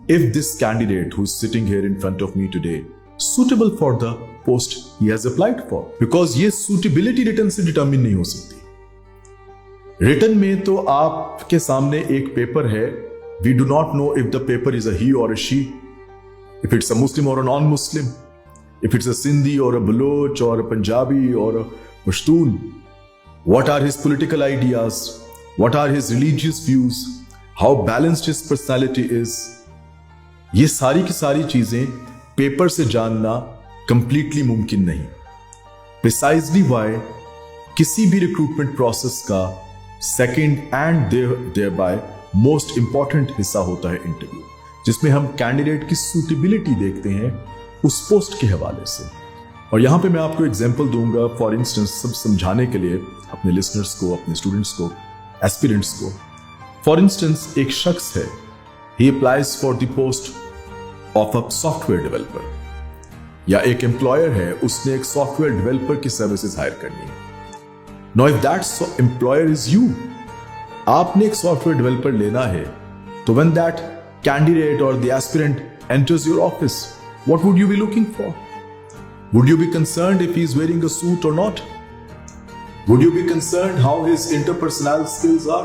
if this candidate who is sitting here in front of me today suitable for the post he has applied for, because ये suitability written से determine नहीं हो सकती। written में तो आपके सामने एक पेपर है, we do not know if the paper is a he or a she, if it's a Muslim or a non-Muslim, if it's a Sindhi or a Baloch or a Punjabi or a Pashtun, what are his political ideas, what are his religious views, how balanced his personality is, ये सारी की सारी चीजें paper से जानना completely मुमकिन नहीं। Precisely why किसी भी रिक्रूटमेंट प्रोसेस का second and thereby most important हिस्सा होता है इंटरव्यू, जिसमें हम कैंडिडेट की सूटेबिलिटी देखते हैं उस पोस्ट के हवाले से। और यहां पे मैं आपको एग्जांपल दूंगा फॉर इंस्टेंस, सब समझाने के लिए अपने लिसनर्स को, अपने स्टूडेंट्स को, एस्पिरेंट्स को। फॉर इंस्टेंस, एक शख्स है, he applies for the post of a software developer, या एक एम्प्लॉयर है, उसने एक सॉफ्टवेयर डेवलपर की सर्विसेज हायर करनी है। Now if that employer is you, आपने एक सॉफ्टवेयर डेवलपर लेना है, तो व्हेन दैट कैंडिडेट और the aspirant enters your office, what would you be looking for? Would you be concerned if he's wearing a suit or not? Would you be concerned how his interpersonal skills are?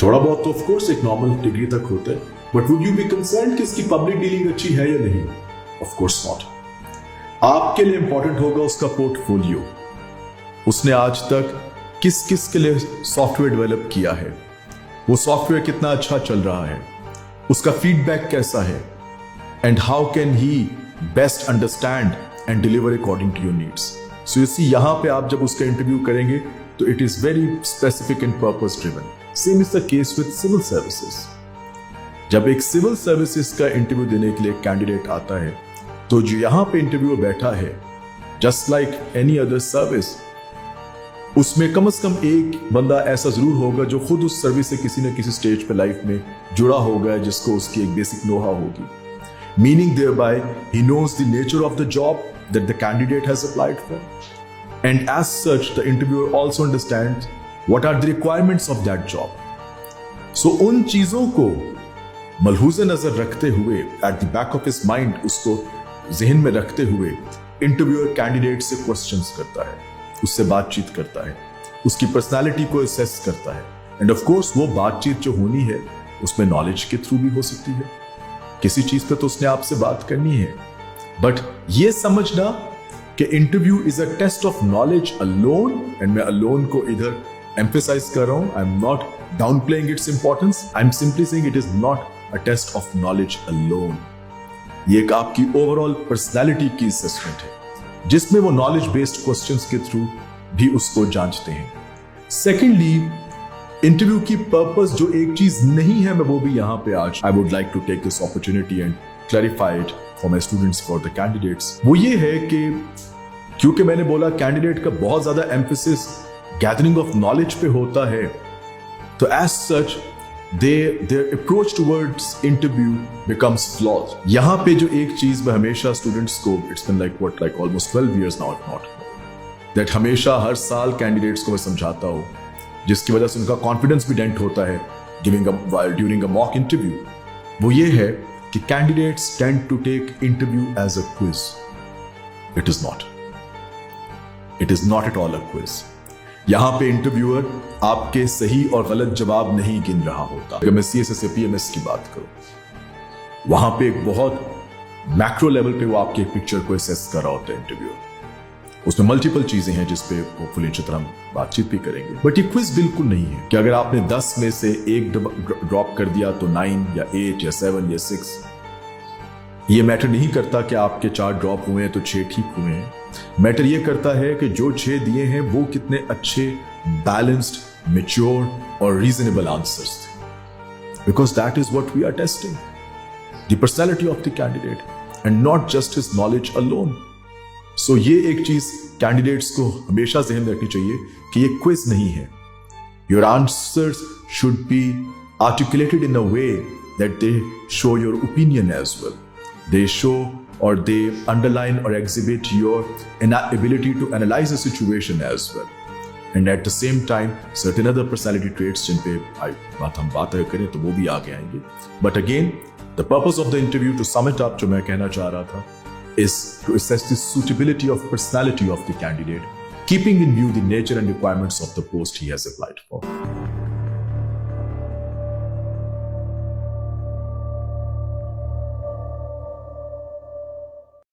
थोड़ा बहुत तो of course एक normal degree तक होता है, but would you be concerned कि इसकी public dealing अच्छी है या नहीं? Of course not. आपके लिए important होगा उसका portfolio. उसने आज तक किस किस के लिए सॉफ्टवेयर डेवलप किया है, वो सॉफ्टवेयर कितना अच्छा चल रहा है, उसका फीडबैक कैसा है, and how can he best understand and deliver according to your needs. So you see, यहाँ पे आप जब उसका इंटरव्यू करेंगे तो it is very specific and purpose driven. Same is the case with civil services. जब एक सिविल सर्विसेज का इंटरव्यू देने के लिए कैंडिडेट आता है, तो जो यहाँ पे इंटरव्यू बैठा है, just like any other service, उसमें कम से कम एक बंदा ऐसा जरूर होगा जो खुद उस सर्विस से किसी न किसी स्टेज पे लाइफ में जुड़ा होगा, जिसको उसकी एक बेसिक नोहा होगी। Meaning thereby he knows the nature of the job that the candidate has applied for, and as such the interviewer also understands what are the requirements of that job. So उन चीजों को मलहूज़ नजर रखते हुए, at the back of his mind, उसको जहन में रखते हुए इंटरव्यूअर कैंडिडेट से क्वेश्चंस करता है, उससे बातचीत करता है, उसकी पर्सनालिटी को असेस करता है, एंड ऑफ कोर्स वो बातचीत जो होनी है उसमें नॉलेज के थ्रू भी हो सकती है, किसी चीज पे तो उसने आपसे बात करनी है। बट ये समझना कि interview is a test of knowledge alone, and मैं अलोन को इधर एम्फेसाइज कर रहा हूं, I am not downplaying its importance, I am simply saying it is not a test of knowledge alone. ये एक आपकी ओवरऑल पर्सनैलिटी की असेसमेंट है, जिसमें वो नॉलेज बेस्ड क्वेश्चंस के थ्रू भी उसको जांचते हैं। सेकेंडली, इंटरव्यू की पर्पस जो एक चीज नहीं है, मैं वो भी यहां पे आज I would like to take this opportunity and clarify it for my students, for the candidates. वो ये है कि क्योंकि मैंने बोला कैंडिडेट का बहुत ज्यादा एम्फेसिस गैदरिंग ऑफ नॉलेज पे होता है, तो as such their approach towards interview becomes flaws. यहां पे जो एक चीज मैं हमेशा स्टूडेंट्स को, it's been like almost 12 years now, if not that, हमेशा हर साल कैंडिडेट्स को मैं समझाता हूं, जिसकी वजह से उनका कॉन्फिडेंस भी डेंट होता है ड्यूरिंग अ मॉक इंटरव्यू, वो ये है कि candidates tend to take interview as a quiz. It is not at all a quiz. यहां पे इंटरव्यूअर आपके सही और गलत जवाब नहीं गिन रहा होता। अगर मैं CSS या PMS की बात करूं, वहां पे एक बहुत मैक्रो लेवल पे वो आपके पिक्चर को असेस कर रहा होता है इंटरव्यूअर। उसमें मल्टीपल चीजें हैं जिस पे होपफुली अच्छी तरह बातचीत भी करेंगे, बट ये क्विज बिल्कुल नहीं है कि अगर आपने 10 में से एक ड्रॉप कर दिया तो 9 या 8 या 7 या 6, ये मैटर नहीं करता कि आपके 4 ड्रॉप हुए हैं तो 6 ठीक हुए हैं। मैटर ये करता है कि जो 6 दिए हैं वो कितने अच्छे, बैलेंस्ड, मैच्योर और रीजनेबल आंसर्स थे, because that is what we are testing, the personality of the candidate and not just his knowledge alone. So ये एक चीज कैंडिडेट्स को हमेशा ज़हन में रखनी चाहिए कि ये क्विज नहीं है। Your answers should be articulated in a way that they show your opinion as well, they show और दे अंडरलाइन और exhibit your ability to analyse a situation as well, and at the same time certain other personality traits जिन पे हम बात करें तो वो भी आगे आएंगे। But again The purpose of the interview, to sum it up, जो मैं कहना चाह रहा था, is to assess the suitability of personality of the candidate, keeping in view the nature and requirements of the post he has applied for.